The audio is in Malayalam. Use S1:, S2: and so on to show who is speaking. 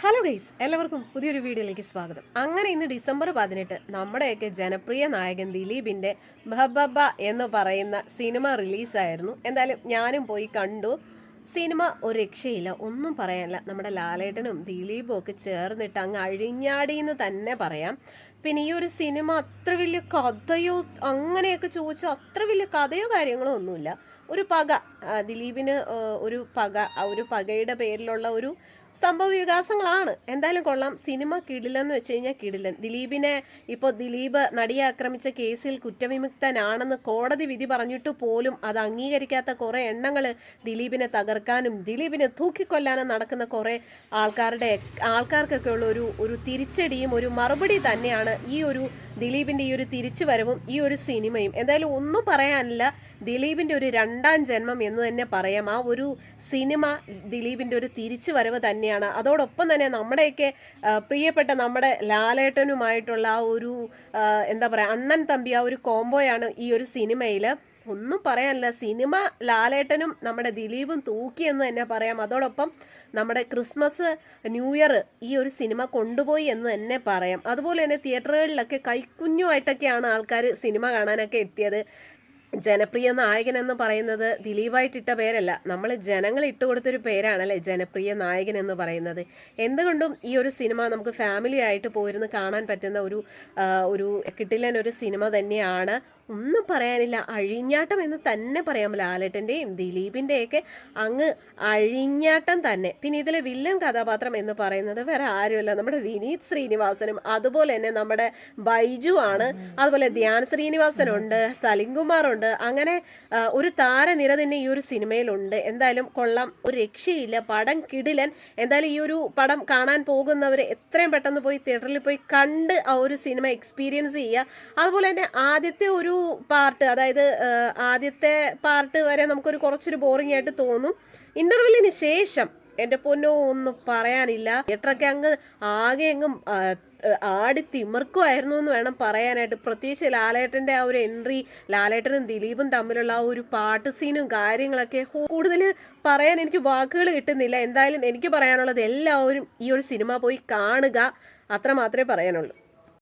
S1: ഹലോ ഗൈസ്, എല്ലാവർക്കും പുതിയൊരു വീഡിയോയിലേക്ക് സ്വാഗതം. അങ്ങനെ ഇന്ന് ഡിസംബർ 18 നമ്മുടെയൊക്കെ ജനപ്രിയ നായകൻ ദിലീപിന്റെ ബഹബബ എന്ന് പറയുന്ന സിനിമ റിലീസായിരുന്നു. എന്തായാലും ഞാനും പോയി കണ്ടു. സിനിമ ഒരു രക്ഷയില്ല, ഒന്നും പറയാനില്ല. നമ്മുടെ ലാലേട്ടനും ദിലീപും ഒക്കെ ചേർന്നിട്ട് അങ്ങ് അഴിഞ്ഞാടി എന്ന് തന്നെ പറയാം. പിന്നെ ഈ ഒരു സിനിമ അത്ര വലിയ കഥയോ അങ്ങനെയൊക്കെ ചോദിച്ചാൽ അത്ര വലിയ കഥയോ കാര്യങ്ങളോ ഒന്നുമില്ല. ഒരു പക, ദിലീപിന് ഒരു പകയുടെ പേരിലുള്ള ഒരു സംഭവ വികാസങ്ങളാണ്. എന്തായാലും കൊള്ളാം. സിനിമ കിടിലെന്ന് വെച്ച് കഴിഞ്ഞാൽ കിടിലൻ. ദിലീപ് നടിയെ ആക്രമിച്ച കേസിൽ കുറ്റവിമുക്തനാണെന്ന് കോടതി വിധി പറഞ്ഞിട്ട് പോലും അത് അംഗീകരിക്കാത്ത കുറെ എണ്ണങ്ങൾ ദിലീപിനെ തകർക്കാനും ദിലീപിനെ തൂക്കിക്കൊല്ലാനും നടക്കുന്ന കുറെ ആൾക്കാർക്കൊക്കെ ഉള്ള ഒരു തിരിച്ചടിയും ഒരു മറുപടി തന്നെയാണ് ഈ ഒരു ദിലീപിന്റെ ഈ ഒരു തിരിച്ചുവരവും ഈ ഒരു സിനിമയും. എന്തായാലും ഒന്നും പറയാനില്ല, ദിലീപിന്റെ ഒരു രണ്ടാം ജന്മം എന്ന് തന്നെ പറയാം. ആ ഒരു സിനിമ ദിലീപിന്റെ ഒരു തിരിച്ചുവരവ് തന്നെയാണ്. അതോടൊപ്പം തന്നെ നമ്മുടെയൊക്കെ പ്രിയപ്പെട്ട നമ്മുടെ ലാലേട്ടനുമായിട്ടുള്ള ആ ഒരു എന്താ പറയുക, അണ്ണൻ തമ്പി ആ ഒരു കോംബോയാണ് ഈ ഒരു സിനിമയിൽ. ഒന്നും പറയാനില്ല, സിനിമ ലാലേട്ടനും നമ്മുടെ ദിലീപും തൂക്കിയെന്ന് തന്നെ പറയാം. അതോടൊപ്പം നമ്മുടെ ക്രിസ്മസ് ന്യൂ ഇയർ ഈ ഒരു സിനിമ കൊണ്ടുപോയി എന്ന് തന്നെ പറയാം. അതുപോലെ തന്നെ തിയേറ്ററുകളിലൊക്കെ കൈക്കുഞ്ഞുമായിട്ടൊക്കെയാണ് ആൾക്കാർ സിനിമ കാണാനൊക്കെ എത്തിയത്. ജനപ്രിയ നായകൻ എന്ന് പറയുന്നത് ദിലീപായിട്ടിട്ട പേരല്ല, നമ്മൾ ജനങ്ങൾ ഇട്ടുകൊടുത്തൊരു പേരാണല്ലേ ജനപ്രിയ നായകൻ എന്ന് പറയുന്നത്. എന്തുകൊണ്ടും ഈ ഒരു സിനിമ നമുക്ക് ഫാമിലി ആയിട്ട് പോയിരുന്ന് കാണാൻ പറ്റുന്ന ഒരു കിട്ടിലൻ ഒരു സിനിമ തന്നെയാണ്. ഒന്നും പറയാനില്ല, അഴിഞ്ഞാട്ടം എന്ന് തന്നെ പറയാം. ലാലേട്ടൻ്റെയും ദിലീപിൻ്റെയൊക്കെ അങ്ങ് അഴിഞ്ഞാട്ടം തന്നെ. പിന്നെ ഇതിലെ വില്ലൻ കഥാപാത്രം എന്ന് പറയുന്നത് വേറെ ആരുമല്ല, നമ്മുടെ വിനീത് ശ്രീനിവാസനും അതുപോലെ തന്നെ നമ്മുടെ ബൈജു ആണ്. അതുപോലെ ധ്യാൻ ശ്രീനിവാസനുണ്ട്, സലിംകുമാറുണ്ട്. അങ്ങനെ ഒരു താരനിര തന്നെ ഈ ഒരു സിനിമയിലുണ്ട്. എന്തായാലും കൊള്ളാം, ഒരു രക്ഷയില്ല, പടം കിടിലൻ. എന്തായാലും ഈ ഒരു പടം കാണാൻ പോകുന്നവർ എത്രയും പെട്ടെന്ന് പോയി തിയേറ്ററിൽ പോയി കണ്ട് ആ ഒരു സിനിമ എക്സ്പീരിയൻസ് ചെയ്യുക. അതുപോലെ തന്നെ ആദ്യത്തെ ഒരു പാർട്ട്, അതായത് ആദ്യത്തെ പാർട്ട് വരെ നമുക്കൊരു കുറച്ചൊരു ബോറിംഗ് ആയിട്ട് തോന്നും. ഇന്റർവെല്ലിന് ശേഷം എൻ്റെ പൊന്നോ ഒന്നും പറയാനില്ല, തിയേറ്ററൊക്കെ ആകെയെങ്ങും ആടി തിമിർക്കുമായിരുന്നു എന്ന് വേണം പറയാനായിട്ട്. പ്രത്യേകിച്ച് ലാലേട്ടൻ്റെ ആ ഒരു എൻട്രി, ലാലേട്ടനും ദിലീപും തമ്മിലുള്ള ആ ഒരു പാട്ട് സീനും കാര്യങ്ങളൊക്കെ കൂടുതൽ പറയാൻ എനിക്ക് വാക്കുകൾ കിട്ടുന്നില്ല. എന്തായാലും എനിക്ക് പറയാനുള്ളത് എല്ലാവരും ഈ ഒരു സിനിമ പോയി കാണുക, അത്ര മാത്രമേ പറയാനുള്ളൂ.